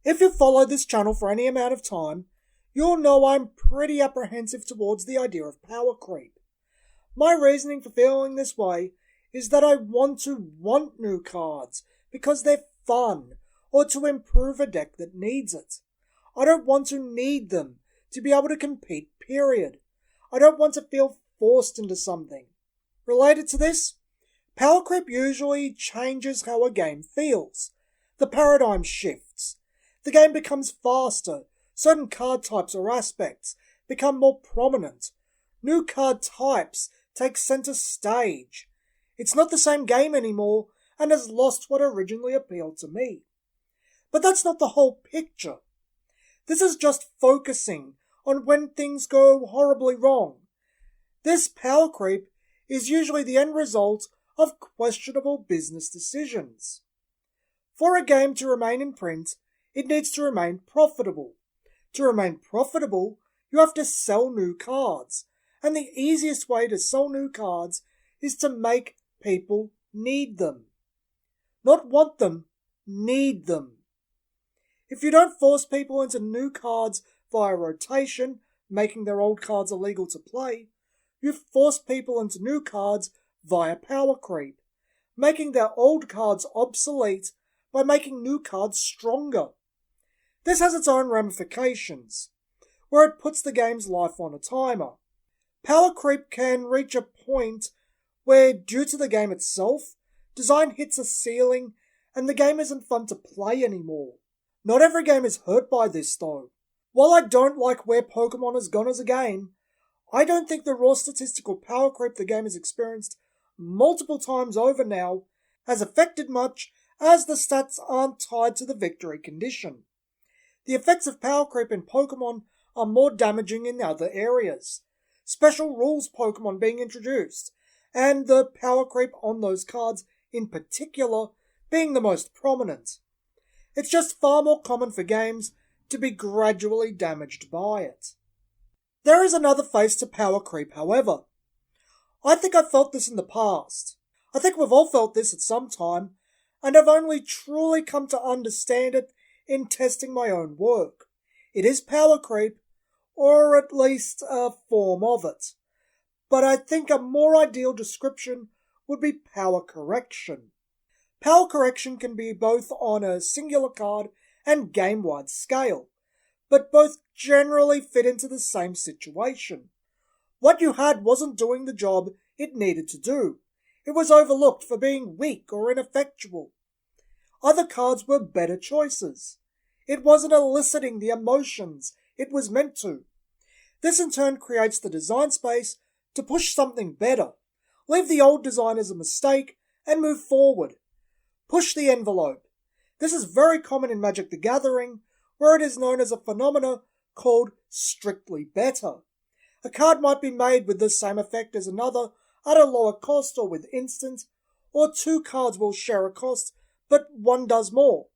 If you've followed this channel for any amount of time, you'll know I'm pretty apprehensive towards the idea of power creep. My reasoning for feeling this way is that I want new cards because they're fun or to improve a deck that needs it. I don't want to need them to be able to compete, period. I don't want to feel forced into something. Related to this, power creep usually changes how a game feels. The paradigm shifts. The game becomes faster. Certain card types or aspects become more prominent. New card types take center stage. It's not the same game anymore and has lost what originally appealed to me. But that's not the whole picture. This is just focusing on when things go horribly wrong. This power creep is usually the end result of questionable business decisions. For a game to remain in print, it needs to remain profitable. To remain profitable, you have to sell new cards, and the easiest way to sell new cards is to make people need them. Not want them, need them. If you don't force people into new cards via rotation, making their old cards illegal to play, you force people into new cards via power creep, making their old cards obsolete by making new cards stronger. This has its own ramifications, where it puts the game's life on a timer. Power creep can reach a point where, due to the game itself, design hits a ceiling and the game isn't fun to play anymore. Not every game is hurt by this though. While I don't like where Pokemon has gone as a game, I don't think the raw statistical power creep the game has experienced multiple times over now has affected much, as the stats aren't tied to the victory condition. The effects of power creep in Pokemon are more damaging in other areas. Special rules Pokemon being introduced, and the power creep on those cards in particular being the most prominent. It's just far more common for games to be gradually damaged by it. There is another face to power creep, however. I think I've felt this in the past. I think we've all felt this at some time, and I've only truly come to understand it in testing my own work. It is power creep, or at least a form of it. But I think a more ideal description would be power correction. Power correction can be both on a singular card and game-wide scale, but both generally fit into the same situation. What you had wasn't doing the job it needed to do. It was overlooked for being weak or ineffectual. Other cards were better choices. It wasn't eliciting the emotions it was meant to. This in turn creates the design space to push something better. Leave the old design as a mistake and move forward. Push the envelope. This is very common in Magic the Gathering, where it is known as a phenomena called strictly better. A card might be made with the same effect as another at a lower cost or with instant, or two cards will share a cost, but one does more.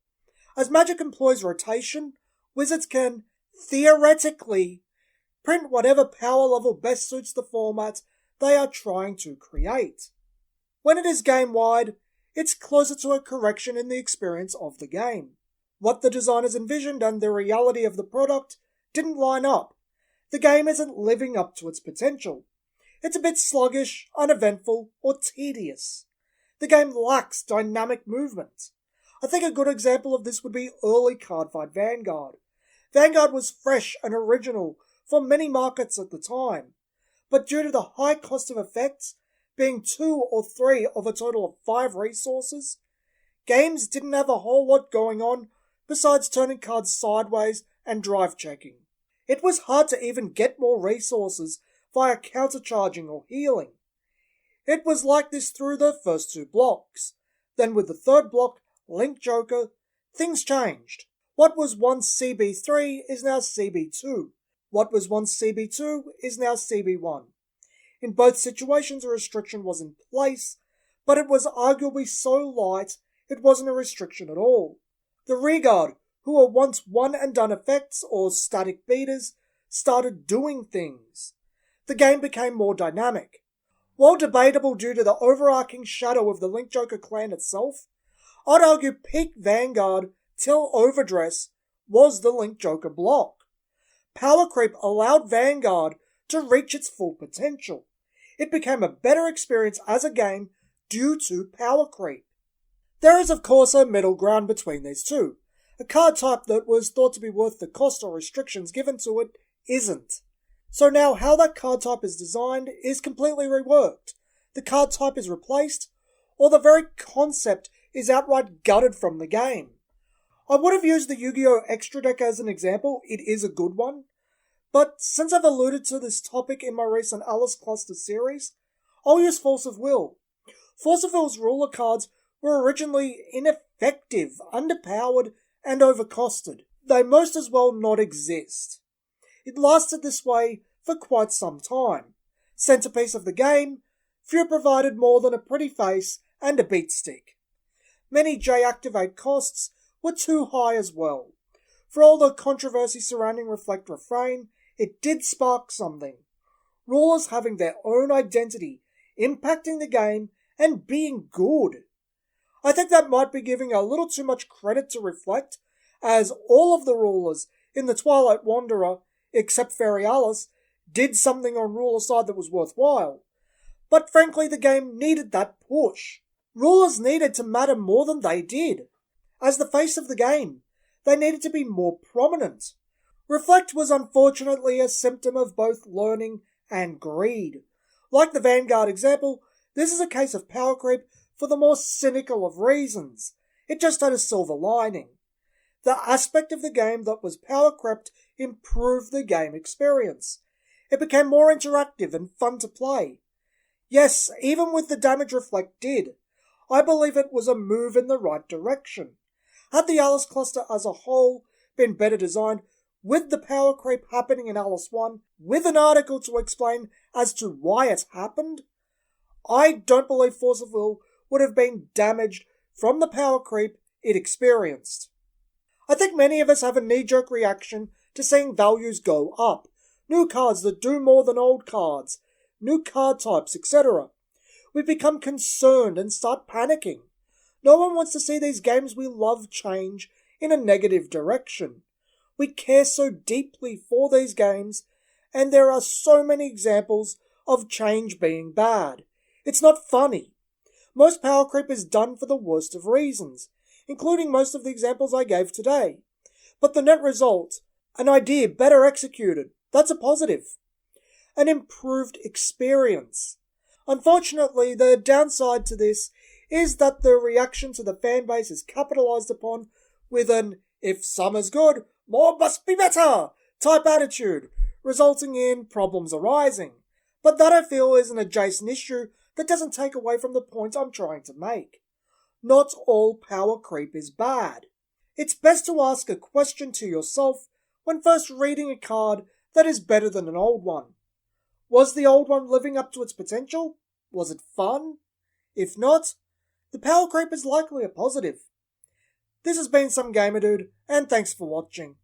As Magic employs rotation, Wizards can, theoretically, print whatever power level best suits the format they are trying to create. When it is game-wide, it's closer to a correction in the experience of the game. What the designers envisioned and the reality of the product didn't line up. The game isn't living up to its potential. It's a bit sluggish, uneventful, or tedious. The game lacks dynamic movement. I think a good example of this would be early Cardfight Vanguard. Vanguard was fresh and original for many markets at the time, but due to the high cost of effects, being 2 or 3 of a total of 5 resources, games didn't have a whole lot going on besides turning cards sideways and drive checking. It was hard to even get more resources via countercharging or healing. It was like this through the first 2 blocks. Then with the third block, Link Joker, things changed. What was once CB3 is now CB2. What was once CB2 is now CB1. In both situations a restriction was in place, but it was arguably so light it wasn't a restriction at all. The rearguard, who were once one-and-done effects or static beaters, started doing things. The game became more dynamic. While debatable due to the overarching shadow of the Link Joker clan itself, I'd argue peak Vanguard till Overdress was the Link Joker block. Power creep allowed Vanguard to reach its full potential. It became a better experience as a game due to power creep. There is of course a middle ground between these two. A card type that was thought to be worth the cost or restrictions given to it isn't. So now how that card type is designed is completely reworked. The card type is replaced, or the very concept is outright gutted from the game. I would have used the Yu-Gi-Oh! Extra Deck as an example, it is a good one. But since I've alluded to this topic in my recent Alice Cluster series, I'll use Force of Will. Force of Will's ruler cards were originally ineffective, underpowered, and overcosted. They most as well not exist. It lasted this way for quite some time. Centerpiece of the game, few provided more than a pretty face and a beat stick. Many J-Activate costs were too high as well. For all the controversy surrounding Reflect Refrain, it did spark something. Rulers having their own identity, impacting the game, and being good. I think that might be giving a little too much credit to Reflect, as all of the rulers in the Twilight Wanderer, except Fairy Alice, did something on ruler side that was worthwhile. But frankly, the game needed that push. Rulers needed to matter more than they did. As the face of the game, they needed to be more prominent. Reflect was unfortunately a symptom of both learning and greed. Like the Vanguard example, this is a case of power creep for the more cynical of reasons. It just had a silver lining. The aspect of the game that was power crept improved the game experience. It became more interactive and fun to play. Yes, even with the damage Reflect did, I believe it was a move in the right direction. Had the Alice cluster as a whole been better designed, with the power creep happening in Alice 1, with an article to explain as to why it happened, I don't believe Force of Will would have been damaged from the power creep it experienced. I think many of us have a knee-jerk reaction to seeing values go up, new cards that do more than old cards, new card types, etc. We become concerned and start panicking. No one wants to see these games we love change in a negative direction. We care so deeply for these games, and there are so many examples of change being bad. It's not funny. Most power creep is done for the worst of reasons, including most of the examples I gave today. But the net result, an idea better executed, that's a positive. An improved experience. Unfortunately, the downside to this is that the reaction to the fanbase is capitalized upon with an "if summer's good, more must be better" type attitude, resulting in problems arising. But that I feel is an adjacent issue that doesn't take away from the point I'm trying to make. Not all power creep is bad. It's best to ask a question to yourself when first reading a card that is better than an old one. Was the old one living up to its potential? Was it fun? If not, the power creep is likely a positive. This has been Some Gamer Dude, and thanks for watching.